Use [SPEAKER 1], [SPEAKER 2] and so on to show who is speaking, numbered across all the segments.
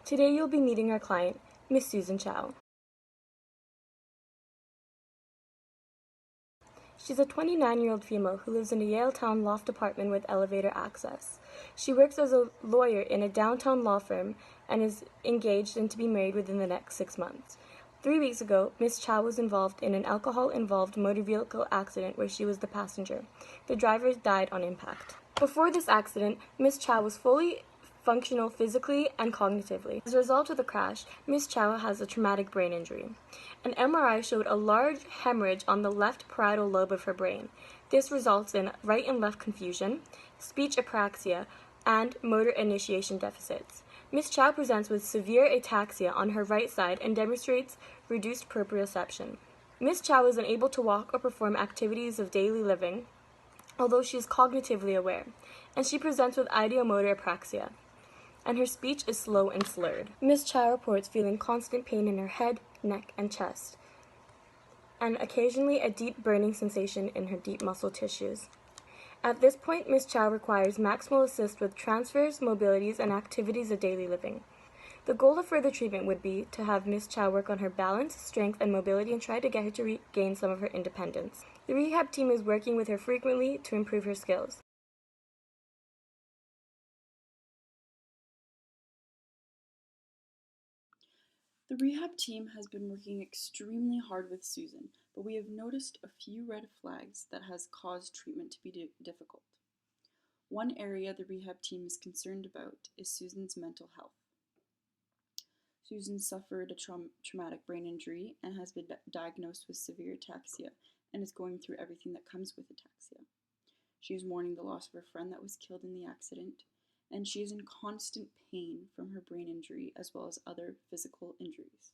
[SPEAKER 1] Today you'll be meeting our client, Miss Susan Chow. She's a 29-year-old female who lives in a Yaletown loft apartment with elevator access. She works as a lawyer in a downtown law firm and is engaged and to be married within the next 6 months. 3 weeks ago, Miss Chow was involved in an alcohol-involved motor vehicle accident where she was the passenger. The driver died on impact. Before this accident, Miss Chow was fully functional physically and cognitively. As a result of the crash, Miss Chow has a traumatic brain injury. An MRI showed a large hemorrhage on the left parietal lobe of her brain. This results in right and left confusion, speech apraxia, and motor initiation deficits. Miss Chow presents with severe ataxia on her right side and demonstrates reduced proprioception. Miss Chow is unable to walk or perform activities of daily living, although she is cognitively aware, and she presents with ideomotor apraxia, and her speech is slow and slurred. Miss Chow reports feeling constant pain in her head, neck, and chest, and occasionally a deep burning sensation in her deep muscle tissues. At this point, Miss Chow requires maximal assist with transfers, mobilities, and activities of daily living. The goal of further treatment would be to have Miss Chow work on her balance, strength, and mobility and try to get her to regain some of her independence. The rehab team is working with her frequently to improve her skills.
[SPEAKER 2] The rehab team has been working extremely hard with Susan, but we have noticed a few red flags that has caused treatment to be difficult. One area the rehab team is concerned about is Susan's mental health. Susan suffered a traumatic brain injury and has been diagnosed with severe ataxia and is going through everything that comes with ataxia. She is mourning the loss of her friend that was killed in the accident, and she is in constant pain from her brain injury as well as other physical injuries.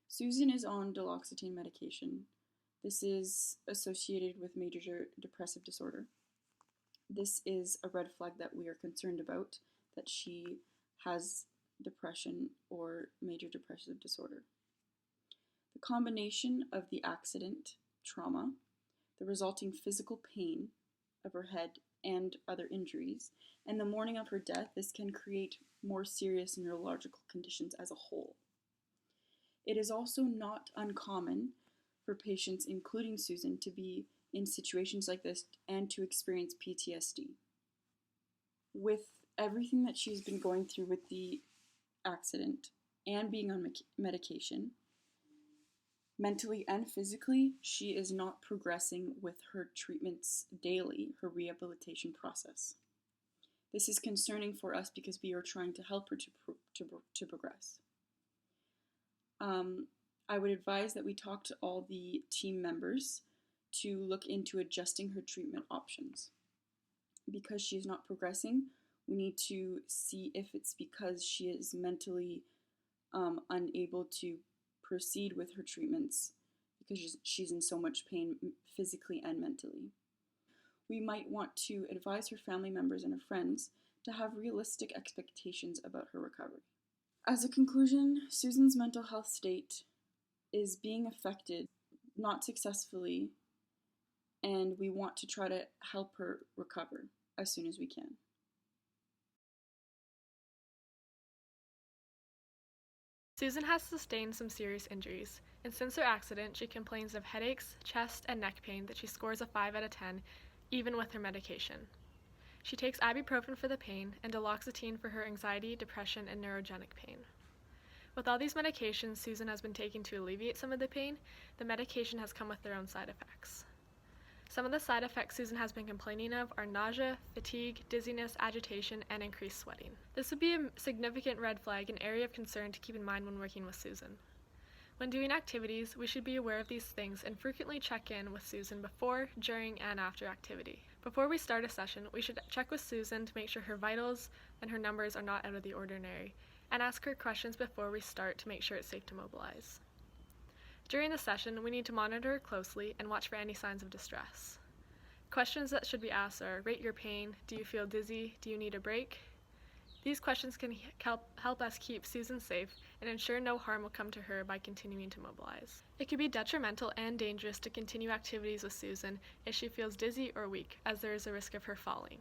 [SPEAKER 2] Susan is on duloxetine medication. This is associated with major depressive disorder. This is a red flag that we are concerned about, that she has depression or major depressive disorder. The combination of the accident, trauma, the resulting physical pain of her head and other injuries, and the mourning of her death, this can create more serious neurological conditions as a whole. It is also not uncommon for patients, including Susan, to be in situations like this and to experience PTSD. With everything that she's been going through with the accident and being on medication, mentally and physically, she is not progressing with her treatments daily, her rehabilitation process. This is concerning for us because we are trying to help her to progress. I would advise that we talk to all the team members to look into adjusting her treatment options. Because she is not progressing, we need to see if it's because she is mentally unable to proceed with her treatments because she's in so much pain physically and mentally. We might want to advise her family members and her friends to have realistic expectations about her recovery. As a conclusion, Susan's mental health state is being affected, not successfully, and we want to try to help her recover as soon as we can.
[SPEAKER 3] Susan has sustained some serious injuries, and since her accident, she complains of headaches, chest, and neck pain that she scores a 5 out of 10, even with her medication. She takes ibuprofen for the pain and duloxetine for her anxiety, depression, and neurogenic pain. With all these medications Susan has been taking to alleviate some of the pain, the medication has come with their own side effects. Some of the side effects Susan has been complaining of are nausea, fatigue, dizziness, agitation, and increased sweating. This would be a significant red flag, an area of concern to keep in mind when working with Susan. When doing activities, we should be aware of these things and frequently check in with Susan before, during, and after activity. Before we start a session, we should check with Susan to make sure her vitals and her numbers are not out of the ordinary, and ask her questions before we start to make sure it's safe to mobilize. During the session, we need to monitor her closely and watch for any signs of distress. Questions that should be asked are, rate your pain, do you feel dizzy, do you need a break? These questions can help us keep Susan safe and ensure no harm will come to her by continuing to mobilize. It could be detrimental and dangerous to continue activities with Susan if she feels dizzy or weak, as there is a risk of her falling.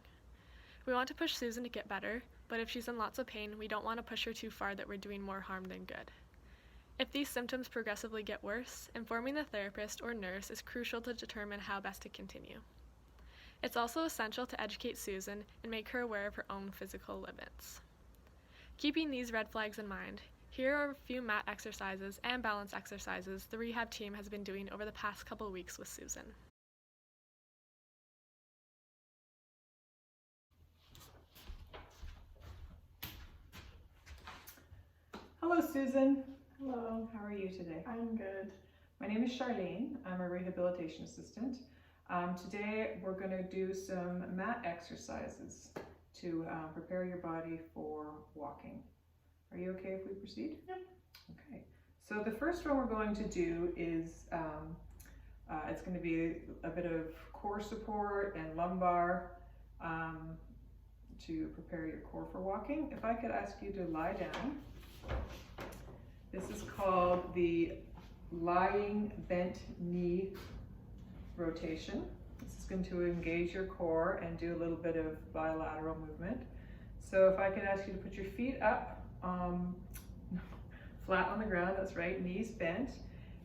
[SPEAKER 3] We want to push Susan to get better, but if she's in lots of pain, we don't want to push her too far that we're doing more harm than good. If these symptoms progressively get worse, informing the therapist or nurse is crucial to determine how best to continue. It's also essential to educate Susan and make her aware of her own physical limits. Keeping these red flags in mind, here are a few mat exercises and balance exercises the rehab team has been doing over the past couple weeks with Susan.
[SPEAKER 4] Hello, Susan.
[SPEAKER 5] Hello,
[SPEAKER 4] How are you today?
[SPEAKER 5] I'm good.
[SPEAKER 4] My name is Charlene. I'm a rehabilitation assistant. Today we're going to do some mat exercises to prepare your body for walking. Are you okay if we proceed?
[SPEAKER 5] Yep.
[SPEAKER 4] Okay. So the first one we're going to do is it's going to be a bit of core support and lumbar to prepare your core for walking. If I could ask you to lie down. This is called the lying bent knee rotation. This is going to engage your core and do a little bit of bilateral movement. So if I could ask you to put your feet up, flat on the ground, that's right, knees bent,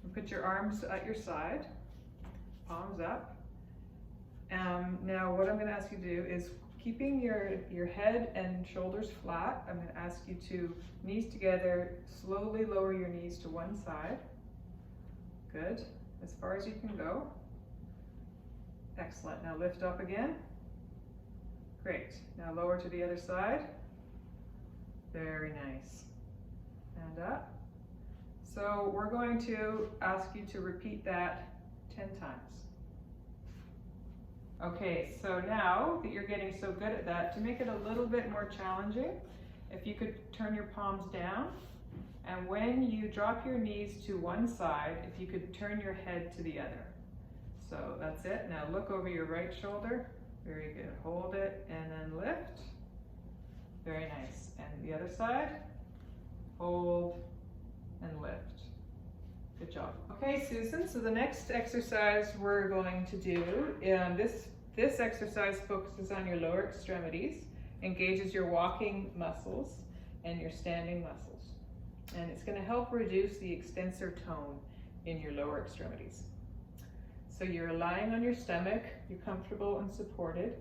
[SPEAKER 4] and put your arms at your side, palms up. Now what I'm going to ask you to do is keeping your head and shoulders flat. I'm going to ask you to knees together, slowly lower your knees to one side. Good, as far as you can go. Excellent, now lift up again. Great, now lower to the other side. Very nice. And up. So we're going to ask you to repeat that 10 times. Okay, so now that you're getting so good at that, to make it a little bit more challenging, if you could turn your palms down, and when you drop your knees to one side, if you could turn your head to the other. So that's it. Now look over your right shoulder. Very good. Hold it and then lift. Very nice. And the other side. Hold and lift. Good job. Okay, Susan, so the next exercise we're going to do, this exercise focuses on your lower extremities, engages your walking muscles and your standing muscles. And it's going to help reduce the extensor tone in your lower extremities. So you're lying on your stomach, you're comfortable and supported.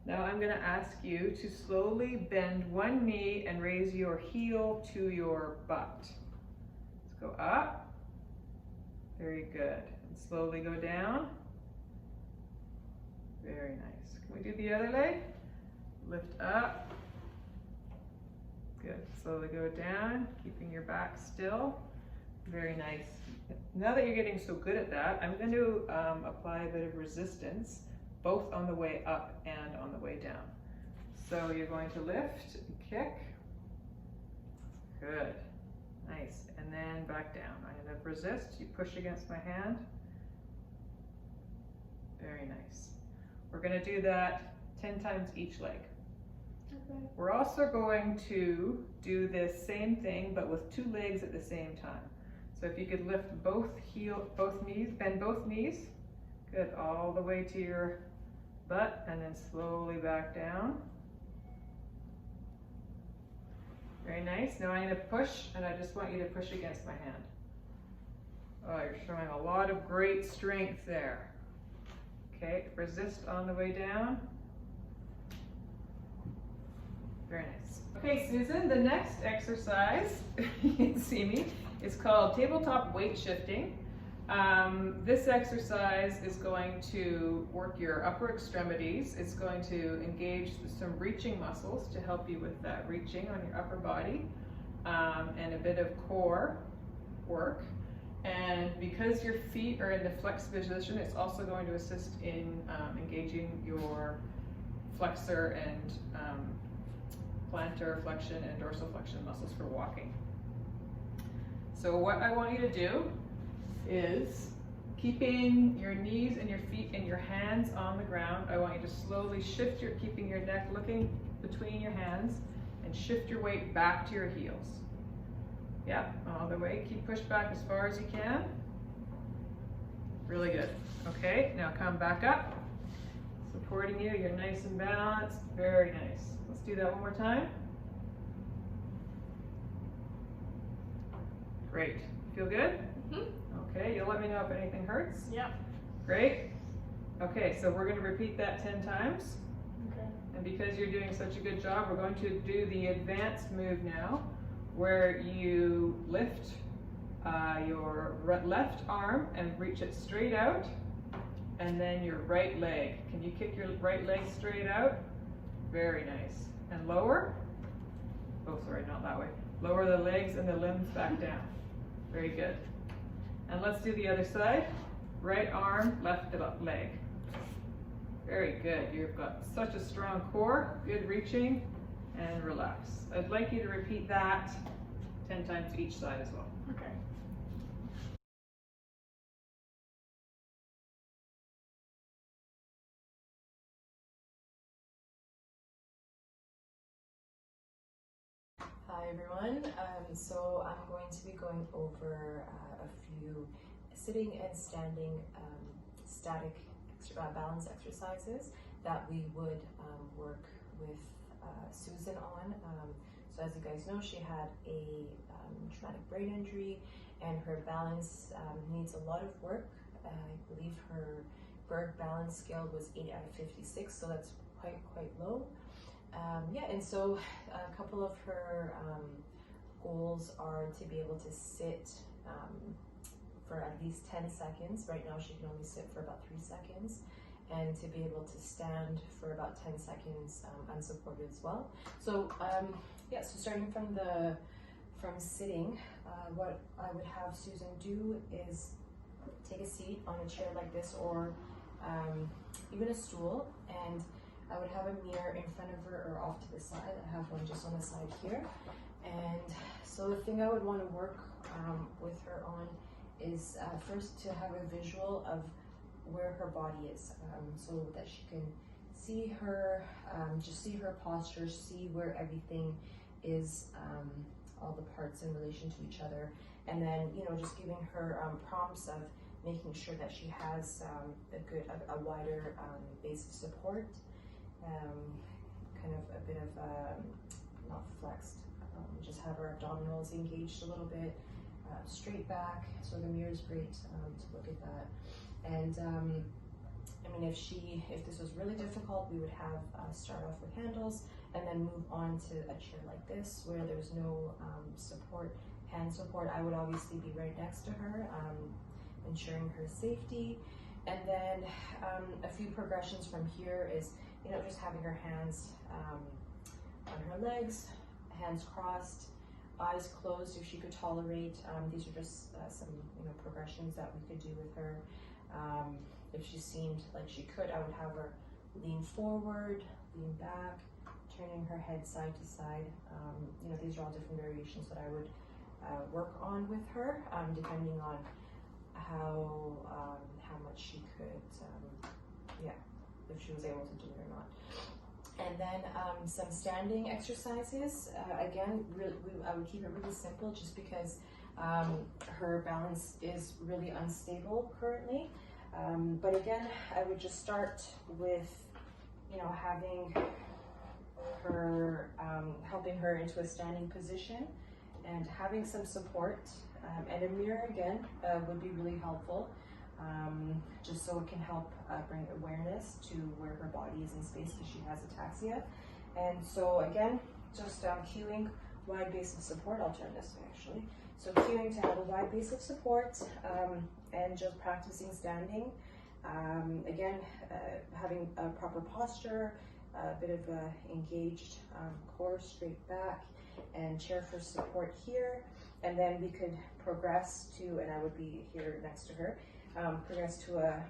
[SPEAKER 4] Now I'm going to ask you to slowly bend one knee and raise your heel to your butt. Let's go up. Very good. And slowly go down. Very nice. Can we do the other leg? Lift up. Good. Slowly go down, keeping your back still. Very nice. Now that you're getting so good at that, I'm going to apply a bit of resistance, both on the way up and on the way down. So you're going to lift, kick. Good. Nice. And then back down. I'm going to resist. You push against my hand. Very nice. We're going to do that 10 times each leg.
[SPEAKER 5] Okay.
[SPEAKER 4] We're also going to do this same thing, but with two legs at the same time. So if you could lift both knees, bend both knees. Good, all the way to your butt, and then slowly back down. Very nice. Now I'm going to push, and I just want you to push against my hand. Oh, you're showing a lot of great strength there. Okay, resist on the way down. Very nice. Okay, Susan, the next exercise, you can see me, is called tabletop weight shifting. This exercise is going to work your upper extremities. It's going to engage some reaching muscles to help you with that reaching on your upper body, and a bit of core work. And because your feet are in the flexed position, it's also going to assist in engaging your flexor and plantar flexion and dorsal flexion muscles for walking. So what I want you to do is, keeping your knees and your feet and your hands on the ground, I want you to slowly shift keeping your neck looking between your hands, and shift your weight back to your heels. Yep, all the way. Keep push back as far as you can. Really good. Okay, now come back up. supporting you. You're nice and balanced. Very nice. Let's do that one more time. Great. Feel good? Okay, you'll let me know if anything hurts.
[SPEAKER 3] Yep.
[SPEAKER 4] Great. Okay, so we're going to repeat that 10 times.
[SPEAKER 3] Okay.
[SPEAKER 4] And because you're doing such a good job, we're going to do the advanced move now, where you lift your left arm and reach it straight out, and then your right leg. Can you kick your right leg straight out? Very nice. And lower. Oh, sorry, not that way. Lower the legs and the limbs back down. Very good. And let's do the other side. Right arm, left leg. Very good. You've got such a strong core. Good reaching and relax. I'd like you to repeat that 10 times each side as well.
[SPEAKER 3] Okay.
[SPEAKER 6] Hi everyone, so I'm going to be going over a few sitting and standing static balance exercises that we would work with Susan on. So as you guys know, she had a traumatic brain injury and her balance needs a lot of work. I believe her Berg balance scale was 8 out of 56, so that's quite low. And so a couple of her goals are to be able to sit for at least 10 seconds. Right now she can only sit for about 3 seconds, and to be able to stand for about 10 seconds unsupported as well. So so starting from sitting, what I would have Susan do is take a seat on a chair like this, or even a stool, and I would have a mirror in front of her or off to the side. I have one just on the side here. And so the thing I would want to work with her on is first to have a visual of where her body is, so that she can see her, just see her posture, see where everything is, all the parts in relation to each other. And then, just giving her prompts of making sure that she has a wider base of support. Kind of a bit of not flexed, just have her abdominals engaged a little bit, straight back. So the mirror is great to look at that. And I mean, if this was really difficult, we would have start off with handles and then move on to a chair like this where there's no support, hand support. I would obviously be right next to her, ensuring her safety. And then a few progressions from here is, just having her hands on her legs, hands crossed, eyes closed if she could tolerate. These are just some progressions that we could do with her. If she seemed like she could, I would have her lean forward, lean back, turning her head side to side. These are all different variations that I would work on with her, depending on how much she could, if she was able to do it or not. And then some standing exercises. Again, I would keep it really simple, just because her balance is really unstable currently. But again, I would just start with, having her, helping her into a standing position and having some support. And a mirror again would be really helpful, just so it can help bring awareness to where her body is in space, because she has ataxia. And so again, just cueing wide base of support. I'll turn this way actually. So cueing to have a wide base of support, and just practicing standing. Again, having a proper posture, a bit of a engaged core, straight back, and chair for support here. And then we could progress to, and I would be here next to her, progress to a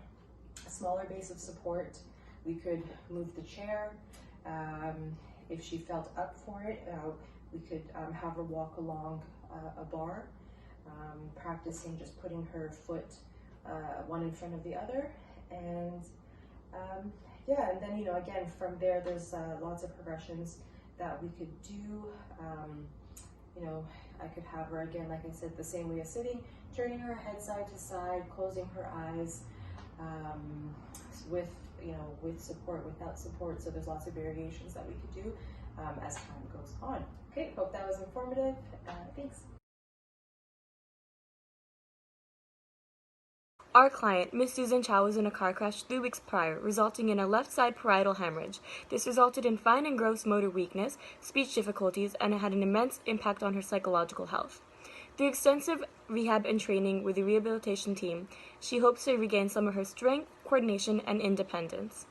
[SPEAKER 6] smaller base of support. We could move the chair. If she felt up for it, we could have her walk along a bar, practicing just putting her foot one in front of the other. And and then, again, from there, there's lots of progressions that we could do. I could have her, again, like I said, the same way as sitting, turning her head side to side, closing her eyes, with with support, without support. So there's lots of variations that we could do as time goes on. Okay, hope that was informative. Thanks.
[SPEAKER 1] Our client, Miss Susan Chow, was in a car crash 3 weeks prior, resulting in a left side parietal hemorrhage. This resulted in fine and gross motor weakness, speech difficulties, and it had an immense impact on her psychological health. Through extensive rehab and training with the rehabilitation team, she hopes to regain some of her strength, coordination, and independence.